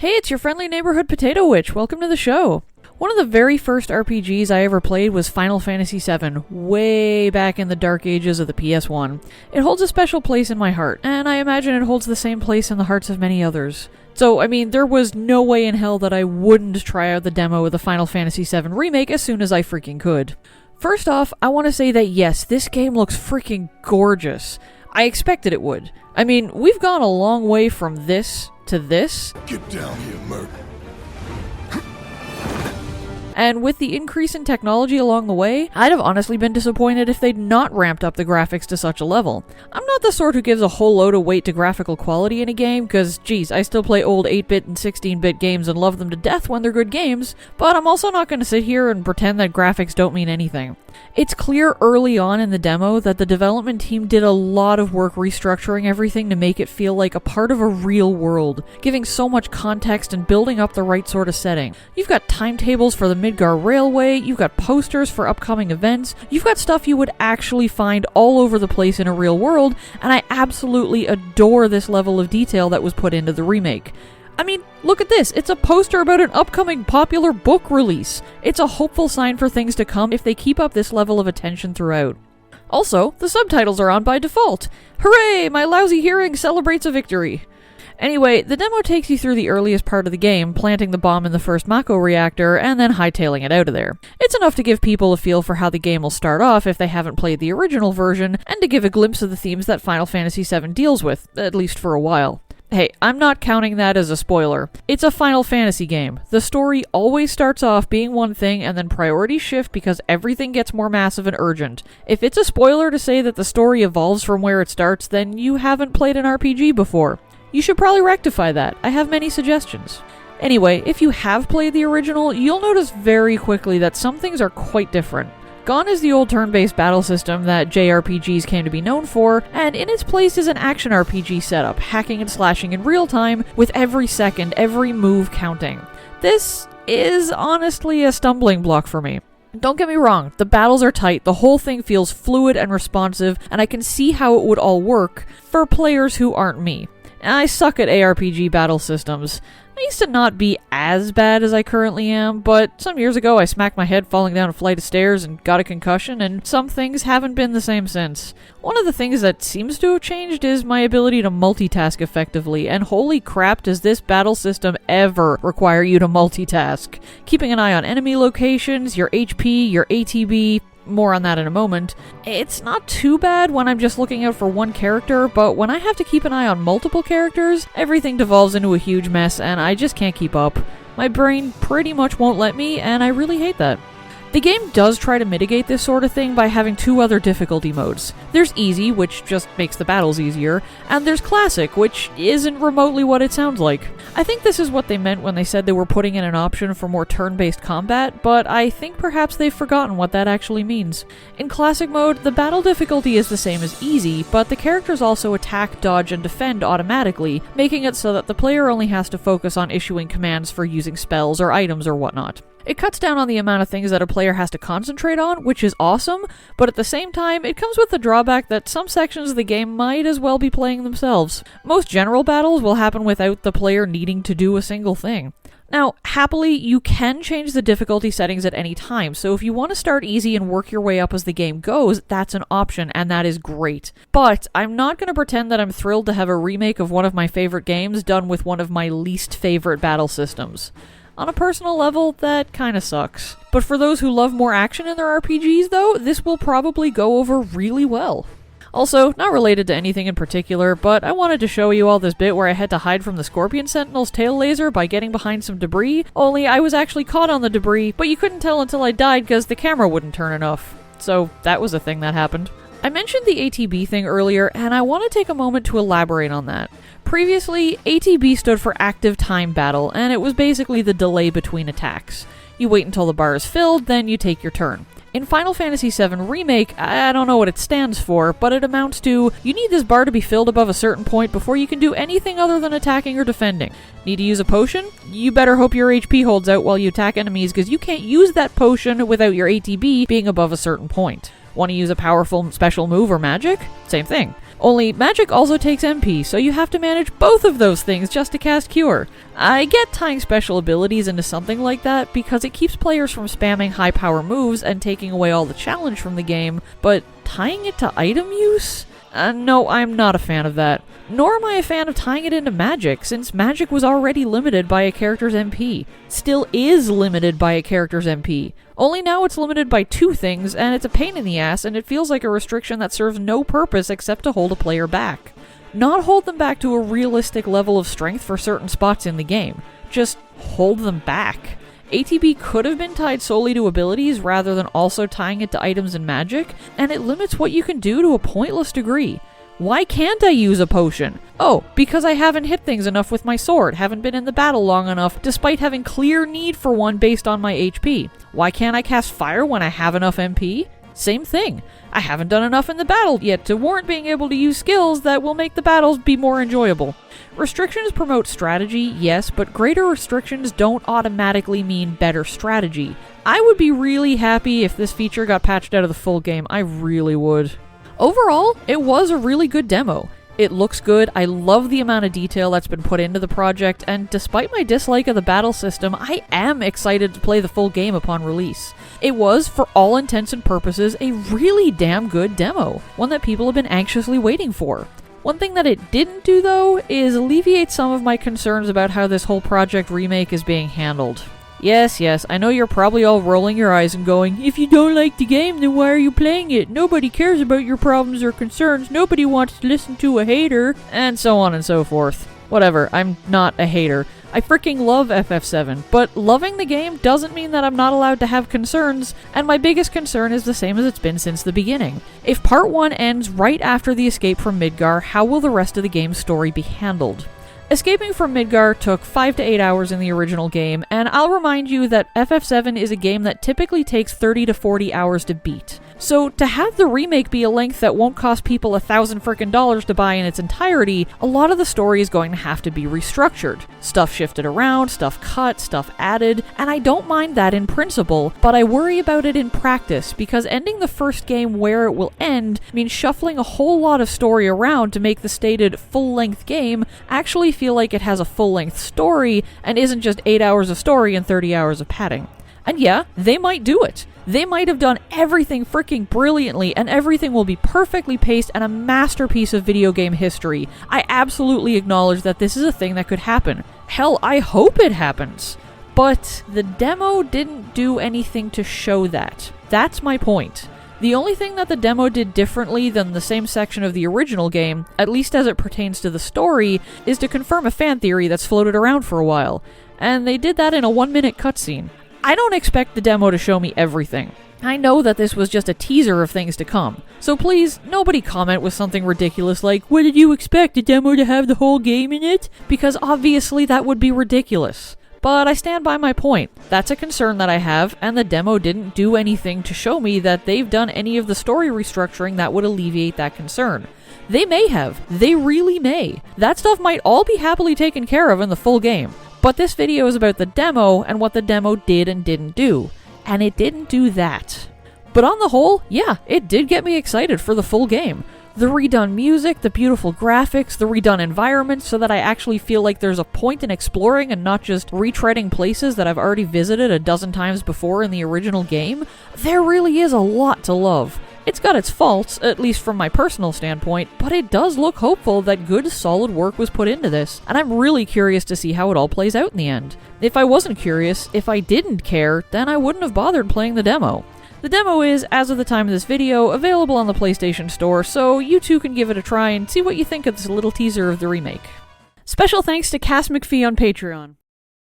Hey, it's your friendly neighborhood Potato Witch. Welcome to the show. One of the very first RPGs I ever played was Final Fantasy VII, way back in the dark ages of the PS1. It holds a special place in my heart, and I imagine it holds the same place in the hearts of many others. So, there was no way in hell that I wouldn't try out the demo of the Final Fantasy VII Remake as soon as I freaking could. First off, I want to say that yes, this game looks freaking gorgeous. I expected it would. We've gone a long way from this to this. Get down here, Merc. And with the increase in technology along the way, I'd have honestly been disappointed if they'd not ramped up the graphics to such a level. I'm not the sort who gives a whole load of weight to graphical quality in a game, cause geez, I still play old 8-bit and 16-bit games and love them to death when they're good games, but I'm also not going to sit here and pretend that graphics don't mean anything. It's clear early on in the demo that the development team did a lot of work restructuring everything to make it feel like a part of a real world, giving so much context and building up the right sort of setting. You've got timetables for the Midgar Railway, you've got posters for upcoming events, you've got stuff you would actually find all over the place in a real world, and I absolutely adore this level of detail that was put into the remake. Look at this. It's a poster about an upcoming popular book release. It's a hopeful sign for things to come if they keep up this level of attention throughout. Also, the subtitles are on by default. Hooray! My lousy hearing celebrates a victory. Anyway, the demo takes you through the earliest part of the game, planting the bomb in the first Mako reactor, and then hightailing it out of there. It's enough to give people a feel for how the game will start off if they haven't played the original version, and to give a glimpse of the themes that Final Fantasy VII deals with, at least for a while. Hey, I'm not counting that as a spoiler. It's a Final Fantasy game. The story always starts off being one thing and then priorities shift because everything gets more massive and urgent. If it's a spoiler to say that the story evolves from where it starts, then you haven't played an RPG before. You should probably rectify that. I have many suggestions. Anyway, if you have played the original, you'll notice very quickly that some things are quite different. Gone is the old turn-based battle system that JRPGs came to be known for, and in its place is an action RPG setup, hacking and slashing in real time, with every second, every move counting. This is honestly a stumbling block for me. Don't get me wrong, the battles are tight, the whole thing feels fluid and responsive, and I can see how it would all work for players who aren't me. I suck at ARPG battle systems. I used to not be as bad as I currently am, but some years ago I smacked my head falling down a flight of stairs and got a concussion, and some things haven't been the same since. One of the things that seems to have changed is my ability to multitask effectively, and holy crap does this battle system ever require you to multitask. Keeping an eye on enemy locations, your HP, your ATB, more on that in a moment. It's not too bad when I'm just looking out for one character, but when I have to keep an eye on multiple characters, everything devolves into a huge mess and I just can't keep up. My brain pretty much won't let me, and I really hate that. The game does try to mitigate this sort of thing by having two other difficulty modes. There's Easy, which just makes the battles easier, and there's Classic, which isn't remotely what it sounds like. I think this is what they meant when they said they were putting in an option for more turn-based combat, but I think perhaps they've forgotten what that actually means. In Classic mode, the battle difficulty is the same as Easy, but the characters also attack, dodge, and defend automatically, making it so that the player only has to focus on issuing commands for using spells or items or whatnot. It cuts down on the amount of things that a player has to concentrate on, which is awesome, but at the same time, it comes with the drawback that some sections of the game might as well be playing themselves. Most general battles will happen without the player needing to do a single thing. Now, happily, you can change the difficulty settings at any time, so if you want to start easy and work your way up as the game goes, that's an option, and that is great. But I'm not going to pretend that I'm thrilled to have a remake of one of my favorite games done with one of my least favorite battle systems. On a personal level, that kinda sucks. But for those who love more action in their RPGs, though, this will probably go over really well. Also, not related to anything in particular, but I wanted to show you all this bit where I had to hide from the Scorpion Sentinel's tail laser by getting behind some debris, only I was actually caught on the debris, but you couldn't tell until I died because the camera wouldn't turn enough. So, that was a thing that happened. I mentioned the ATB thing earlier, and I want to take a moment to elaborate on that. Previously, ATB stood for Active Time Battle, and it was basically the delay between attacks. You wait until the bar is filled, then you take your turn. In Final Fantasy VII Remake, I don't know what it stands for, but it amounts to, you need this bar to be filled above a certain point before you can do anything other than attacking or defending. Need to use a potion? You better hope your HP holds out while you attack enemies, because you can't use that potion without your ATB being above a certain point. Want to use a powerful special move or magic? Same thing. Only magic also takes MP, so you have to manage both of those things just to cast Cure. I get tying special abilities into something like that because it keeps players from spamming high power moves and taking away all the challenge from the game, but tying it to item use? No, I'm not a fan of that. Nor am I a fan of tying it into magic, since magic was already limited by a character's MP. Still is limited by a character's MP. Only now it's limited by 2 things, and it's a pain in the ass, and it feels like a restriction that serves no purpose except to hold a player back. Not hold them back to a realistic level of strength for certain spots in the game. Just hold them back. ATB could have been tied solely to abilities rather than also tying it to items and magic, and it limits what you can do to a pointless degree. Why can't I use a potion? Oh, because I haven't hit things enough with my sword, haven't been in the battle long enough, despite having clear need for one based on my HP. Why can't I cast fire when I have enough MP? Same thing. I haven't done enough in the battle yet to warrant being able to use skills that will make the battles be more enjoyable. Restrictions promote strategy, yes, but greater restrictions don't automatically mean better strategy. I would be really happy if this feature got patched out of the full game, I really would. Overall, it was a really good demo. It looks good, I love the amount of detail that's been put into the project, and despite my dislike of the battle system, I am excited to play the full game upon release. It was, for all intents and purposes, a really damn good demo, one that people have been anxiously waiting for. One thing that it didn't do, though, is alleviate some of my concerns about how this whole project remake is being handled. Yes, I know you're probably all rolling your eyes and going, if you don't like the game, then why are you playing it? Nobody cares about your problems or concerns, nobody wants to listen to a hater, and so on and so forth. Whatever, I'm not a hater. I freaking love FF7, but loving the game doesn't mean that I'm not allowed to have concerns, and my biggest concern is the same as it's been since the beginning. If Part 1 ends right after the escape from Midgar, how will the rest of the game's story be handled? Escaping from Midgar took 5 to 8 hours in the original game, and I'll remind you that FF7 is a game that typically takes 30 to 40 hours to beat. So to have the remake be a length that won't cost people $1,000 to buy in its entirety, a lot of the story is going to have to be restructured. Stuff shifted around, stuff cut, stuff added, and I don't mind that in principle, but I worry about it in practice, because ending the first game where it will end means shuffling a whole lot of story around to make the stated full-length game actually feel like it has a full-length story and isn't just 8 hours of story and 30 hours of padding. And yeah, they might do it. They might have done everything freaking brilliantly, and everything will be perfectly paced and a masterpiece of video game history. I absolutely acknowledge that this is a thing that could happen. Hell, I hope it happens. But the demo didn't do anything to show that. That's my point. The only thing that the demo did differently than the same section of the original game, at least as it pertains to the story, is to confirm a fan theory that's floated around for a while. And they did that in a 1-minute cutscene. I don't expect the demo to show me everything. I know that this was just a teaser of things to come. So please, nobody comment with something ridiculous like, what did you expect, a demo to have the whole game in it? Because obviously that would be ridiculous. But I stand by my point. That's a concern that I have, and the demo didn't do anything to show me that they've done any of the story restructuring that would alleviate that concern. They may have. They really may. That stuff might all be happily taken care of in the full game. But this video is about the demo and what the demo did and didn't do. And it didn't do that. But on the whole, yeah, it did get me excited for the full game. The redone music, the beautiful graphics, the redone environments so that I actually feel like there's a point in exploring and not just retreading places that I've already visited a dozen times before in the original game. There really is a lot to love. It's got its faults, at least from my personal standpoint, but it does look hopeful that good, solid work was put into this, and I'm really curious to see how it all plays out in the end. If I wasn't curious, if I didn't care, then I wouldn't have bothered playing the demo. The demo is, as of the time of this video, available on the PlayStation Store, so you too can give it a try and see what you think of this little teaser of the remake. Special thanks to Cass McPhee on Patreon.